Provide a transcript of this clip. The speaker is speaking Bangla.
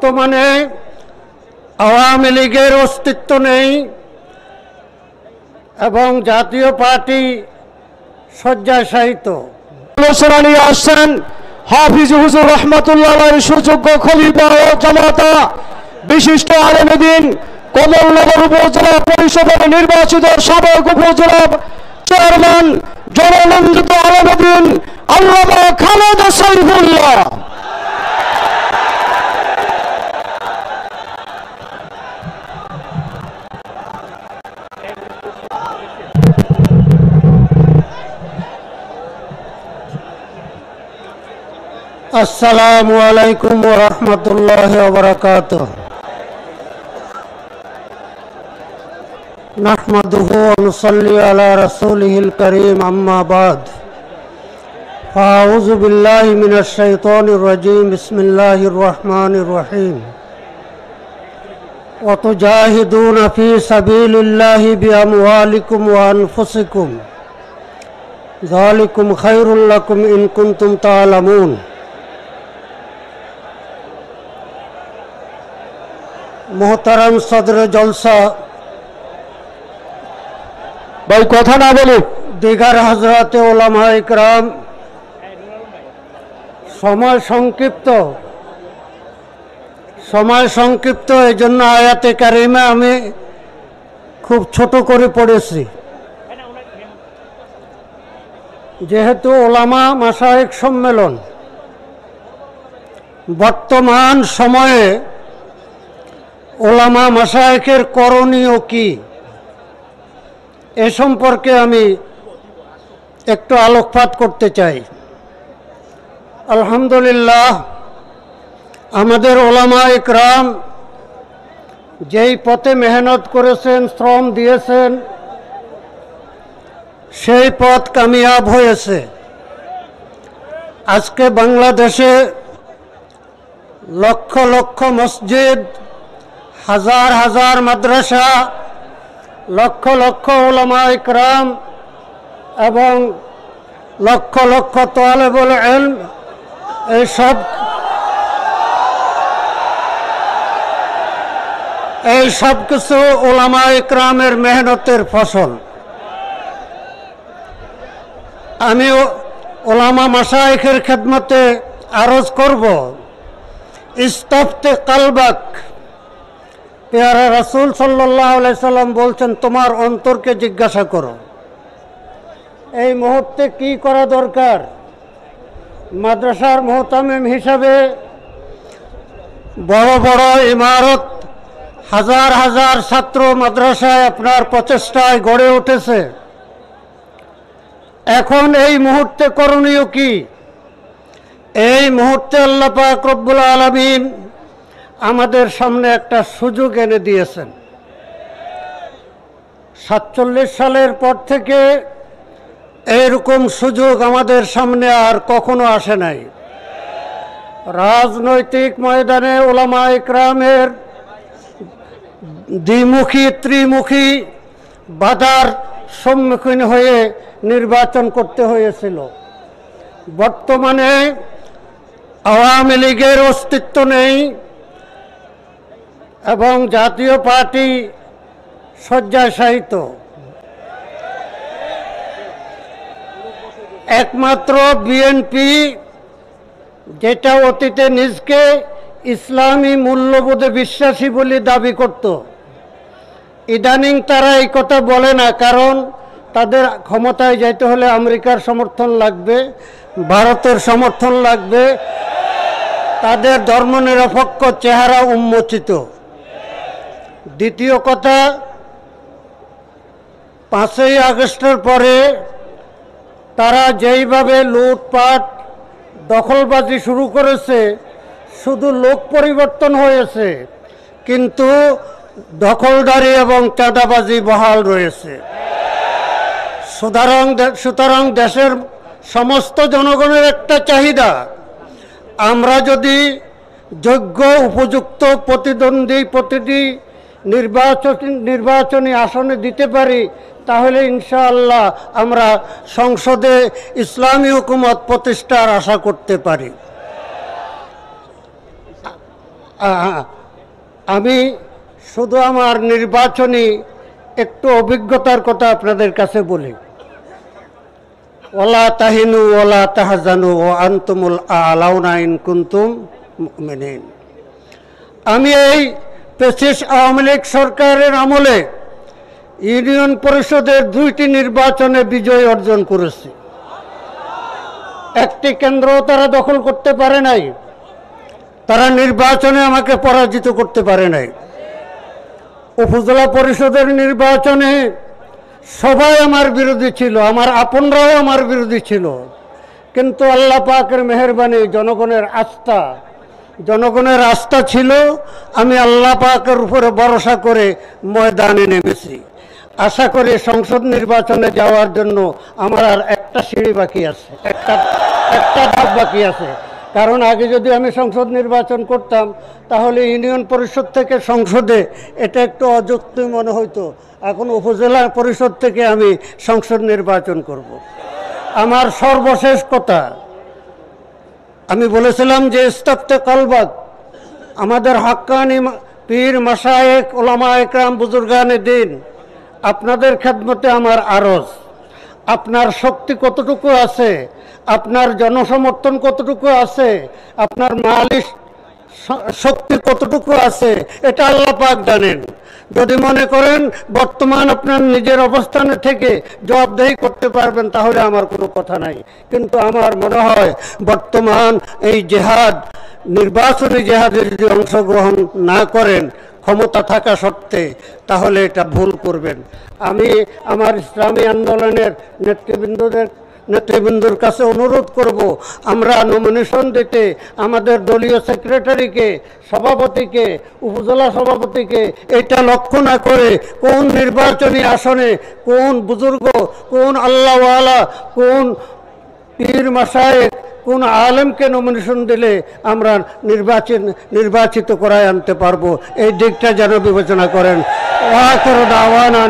বর্তমানে আওয়ামী লীগের অস্তিত্ব নেই এবং জাতীয় পার্টি শয্যাশায়িত। আলোচনা নিয়ে আসছেন হাফিজ হুজুর রহমতুল্লাহ সুযোগ্য খলিফা ও জামাতা বিশিষ্ট আলেমে দ্বীন কমলনগর উপজেলা পরিষদের নির্বাচিত সাবেক উপজেলা চেয়ারম্যান জননন্দিত আলেমে দ্বীন আল্লামা খালেদ সাইফুল্লাহ। আসসালামু আলাইকুম ওয়া রাহমাতুল্লাহি ওয়া বারাকাতুহু। নাহমাদুহু ওয়া নুসাল্লি আলা রাসূলিহিল কারীম, আম্মা বাদ। আউযু বিল্লাহি মিনাশ শাইতানির রাজীম। বিসমিল্লাহির রহমানির রহিম। ওয়া তুজাহিদুনা ফী সাবিলিল্লাহি বিআমওয়ালিকুম ওয়া আনফুসিকুম যালিকুম খায়রুল লাকুম ইন কুনতুম তা'লামুন। মোহতারাম সদরে জলসা, ভাই কথা না বলে দিগার হযরতে উলামা ইকরাম, সময় সংক্ষিপ্ত এই জন্য আয়াতে কারিমা আমি খুব ছোট করে পড়েছি। যেহেতু উলামা মাশায়েখ সম্মেলন, বর্তমান সময়ে উলামা মাশায়েখের করণীয় কি এ সম্পর্কে আমি একটু আলোকপাত করতে চাই। আলহামদুলিল্লাহ, আমাদের উলামা ইকরাম যেই পথে মেহনত করেছেন, শ্রম দিয়েছেন, সেই পথ কামিয়াব হয়েছে। আজকে বাংলাদেশে লক্ষ লক্ষ মসজিদ, হাজার হাজার মাদ্রাসা, লক্ষ লক্ষ উলামা ইকরাম এবং লক্ষ লক্ষ তালেবুল ইলম, এই সব কিছু উলামা ইকরামের মেহনতের ফসল। আমি উলামা মাশায়েখের খেদমতে আরজ করব, ইস্তাফতে কালবাক। পেয়ারা রাসূল সাল্লাল্লাহু আলাইহি সাল্লাম বলছেন, তোমার অন্তরকে জিজ্ঞাসা করো এই মুহূর্তে কি করা দরকার। মাদ্রাসার মুহতামিম হিসাবে বড় বড় ইমারত, হাজার হাজার ছাত্র মাদ্রাসায় আপনার প্রচেষ্টায় গড়ে উঠেছে। এখন এই মুহূর্তে করণীয় কি? এই মুহূর্তে আল্লাহ পাক রব্বুল আলামিন আমাদের সামনে একটা সুযোগ এনে দিয়েছেন। 47 সালের পর থেকে এইরকম সুযোগ আমাদের সামনে আর কখনো আসে নাই। রাজনৈতিক ময়দানে উলামা ইকরামের দ্বিমুখী ত্রিমুখী বাধার সম্মুখীন হয়ে নির্বাচন করতে হয়েছিল। বর্তমানে আওয়ামী লীগের অস্তিত্ব নেই এবং জাতীয় পার্টি শয্যাশায়িত। একমাত্র বিএনপি, যেটা অতীতে নিজকে ইসলামী মূল্যবোধে বিশ্বাসী বলে দাবি করত, ইদানিং তারা এই কথা বলে না, কারণ তাদের ক্ষমতায় যাইতে হলে আমেরিকার সমর্থন লাগবে, ভারতের সমর্থন লাগবে, তাদের ধর্মনিরপেক্ষ চেহারা উন্মোচিত। দ্বিতীয় কথা, 5ই আগস্টের পরে তারা যেইভাবে লুটপাট দখলবাজি শুরু করেছে, শুধু লোক পরিবর্তন হয়েছে কিন্তু দখলদারি এবং চাঁদাবাজি বহাল রয়েছে। সুতরাং দেশের সমস্ত জনগণের একটা চাহিদা, আমরা যদি যোগ্য উপযুক্ত প্রতিটি নির্বাচনী আসনে দিতে পারি, তাহলে ইনশাআল্লাহ আমরা সংসদে ইসলামী হুকুমত প্রতিষ্ঠার আশা করতে পারি। আমি শুধু আমার নির্বাচনী একটু অভিজ্ঞতার কথা আপনাদের কাছে বলি। ওয়ালা তাহিনু ওয়ালা তাহজানু ওয়া আনতুমুল আ'লাউনা ইন কুনতুম মুমিনিন। আমি এই ফ্যাসিস্ট আওয়ামী লীগ সরকারের আমলে ইউনিয়ন পরিষদের 2টি নির্বাচনে বিজয় অর্জন করেছি। একটি কেন্দ্রও তারা দখল করতে পারে নাই, তারা নির্বাচনে আমাকে পরাজিত করতে পারে নাই। উপজেলা পরিষদের নির্বাচনে সবাই আমার বিরোধী ছিল, আমার আপনরাও আমার বিরোধী ছিল, কিন্তু আল্লাহ পাকের মেহেরবানি, জনগণের আস্থা ছিল। আমি আল্লাহ পাকের উপরে ভরসা করে ময়দানে নেমেছি। আশা করি সংসদ নির্বাচনে যাওয়ার জন্য আমার আর একটা সিঁড়ি বাকি আছে, একটা ধাপ বাকি আছে। কারণ আগে যদি আমি সংসদ নির্বাচন করতাম তাহলে ইউনিয়ন পরিষদ থেকে সংসদে এটা একটু অযৌক্তিক মনে হইতো। এখন উপজেলা পরিষদ থেকে আমি সংসদ নির্বাচন করব। আমার সর্বশেষ কথা, আমি বলেছিলাম যে ইস্তাফতে কলবাক, আমাদের হাক্কানি পীর মাশায়েখ ওলামা একরাম বুজুর্গানে দিন, আপনাদের খেদমতে আমার আরজ। আপনার শক্তি কতটুকু আছে, আপনার জনসমর্থন কতটুকু আছে, আপনার মালিক শক্তি কতটুকু আছে, এটা আল্লাহ পাক জানেন। যদি মনে করেন বর্তমান আপনার নিজের অবস্থানে থেকে জবাবদেহি করতে পারবেন তাহলে আমার কোনো কথা নাই, কিন্তু আমার মনে হয় বর্তমান এই জেহাদ, নির্বাচনী জেহাদে যদি অংশগ্রহণ না করেন ক্ষমতা থাকা সত্ত্বে, তাহলে এটা ভুল করবেন। আমি আমার ইসলামী আন্দোলনের নেতৃবৃন্দর কাছে অনুরোধ করব, আমরা নমিনেশন দিতে আমাদের দলীয় সেক্রেটারিকে, সভাপতিকে, উপজেলা সভাপতিকে এটা লক্ষ্য না করে কোন নির্বাচনী আসনে কোন বুজুর্গ, কোন আল্লাহওয়ালা, কোন পীর মাশায়েখ, কোন আলেমকে নমিনেশন দিলে আমরা নির্বাচিত করায় আনতে পারবো, এই দিকটা যেন বিবেচনা করেন। ওয়া আখিরু দাওয়ানা